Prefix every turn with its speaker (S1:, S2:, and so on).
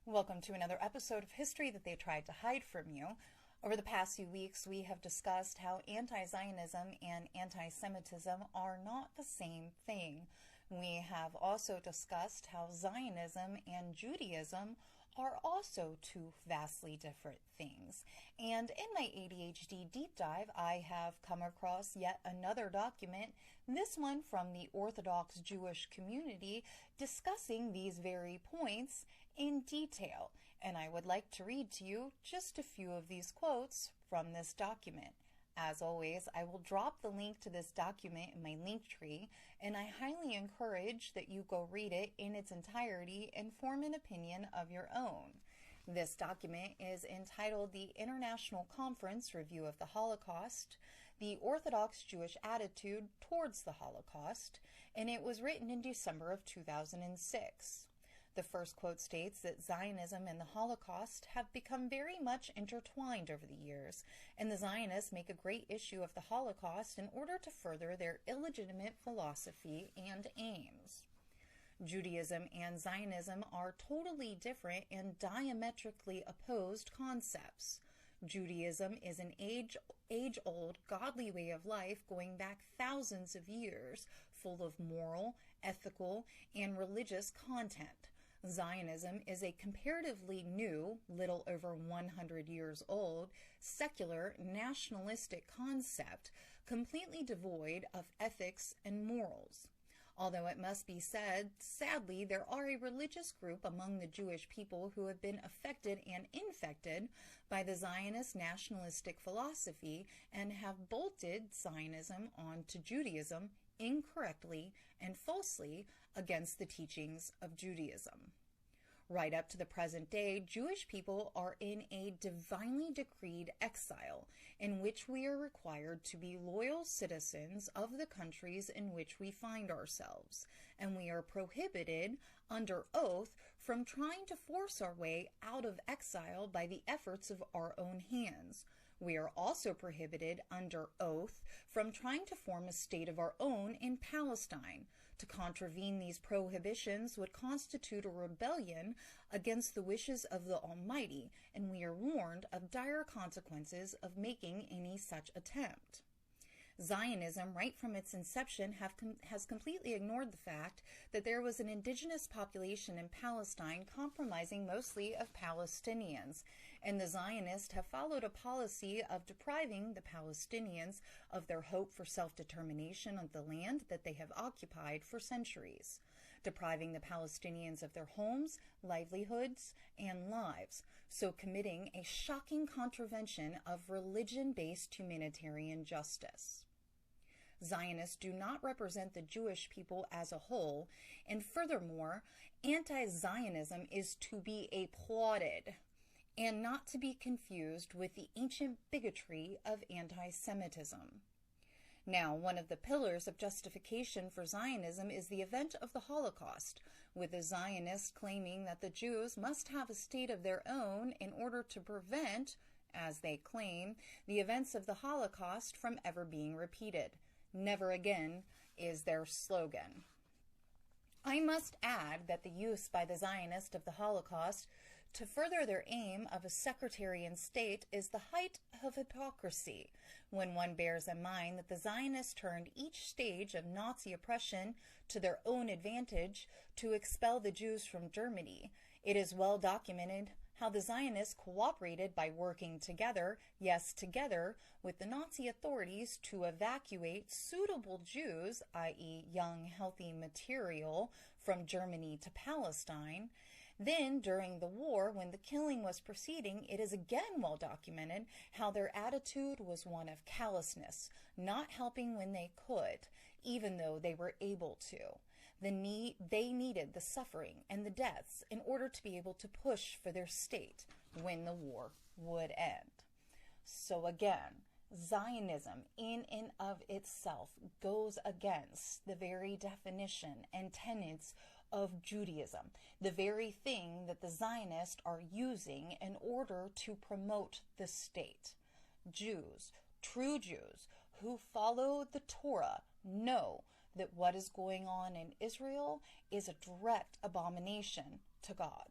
S1: Welcome to another episode of History That They Tried to Hide From You. Over the past few weeks, we have discussed how anti-Zionism and anti-Semitism are not the same thing. We have also discussed how Zionism and Judaism are also two vastly different things. And in my ADHD deep dive, I have come across yet another document, this one from the Orthodox Jewish community, discussing these very points in detail. And I would like to read to you just a few of these quotes from this document. As always, I will drop the link to this document in my link tree, and I highly encourage that you go read it in its entirety and form an opinion of your own. This document is entitled The International Conference Review of the Holocaust, The Orthodox Jewish Attitude Towards the Holocaust, and it was written in December of 2006. The first quote states that Zionism and the Holocaust have become very much intertwined over the years, and the Zionists make a great issue of the Holocaust in order to further their illegitimate philosophy and aims. Judaism and Zionism are totally different and diametrically opposed concepts. Judaism is an age-old, godly way of life going back thousands of years, full of moral, ethical, and religious content. Zionism is a comparatively new, little over 100 years old, secular, nationalistic concept, completely devoid of ethics and morals. Although it must be said, sadly, there are a religious group among the Jewish people who have been affected and infected by the Zionist nationalistic philosophy and have bolted Zionism onto Judaism incorrectly and falsely against the teachings of Judaism. Right up to the present day, Jewish people are in a divinely decreed exile in which we are required to be loyal citizens of the countries in which we find ourselves, and we are prohibited under oath from trying to force our way out of exile by the efforts of our own hands. We are also prohibited under oath from trying to form a state of our own in Palestine. To contravene these prohibitions would constitute a rebellion against the wishes of the Almighty, and we are warned of dire consequences of making any such attempt. Zionism, right from its inception, has completely ignored the fact that there was an indigenous population in Palestine comprising mostly of Palestinians, and the Zionists have followed a policy of depriving the Palestinians of their hope for self-determination of the land that they have occupied for centuries, depriving the Palestinians of their homes, livelihoods, and lives, so committing a shocking contravention of religion-based humanitarian justice. Zionists do not represent the Jewish people as a whole, and furthermore, anti-Zionism is to be applauded and not to be confused with the ancient bigotry of anti-Semitism. Now, one of the pillars of justification for Zionism is the event of the Holocaust, with the Zionists claiming that the Jews must have a state of their own in order to prevent, as they claim, the events of the Holocaust from ever being repeated. Never again is their slogan. I must add that the use by the Zionists of the Holocaust to further their aim of a sectarian state is the height of hypocrisy, when one bears in mind that the Zionists turned each stage of Nazi oppression to their own advantage to expel the Jews from Germany. It is well documented how the Zionists cooperated by working together, yes, together, with the Nazi authorities to evacuate suitable Jews, i.e. young, healthy material, from Germany to Palestine. Then, during the war, when the killing was proceeding, it is again well documented how their attitude was one of callousness, not helping when they could, even though they were able to. They needed the suffering and the deaths in order to be able to push for their state when the war would end. So again, Zionism in and of itself goes against the very definition and tenets of Judaism, the very thing that the Zionists are using in order to promote the state. Jews, true Jews, who follow the Torah, know that what is going on in Israel is a direct abomination to God.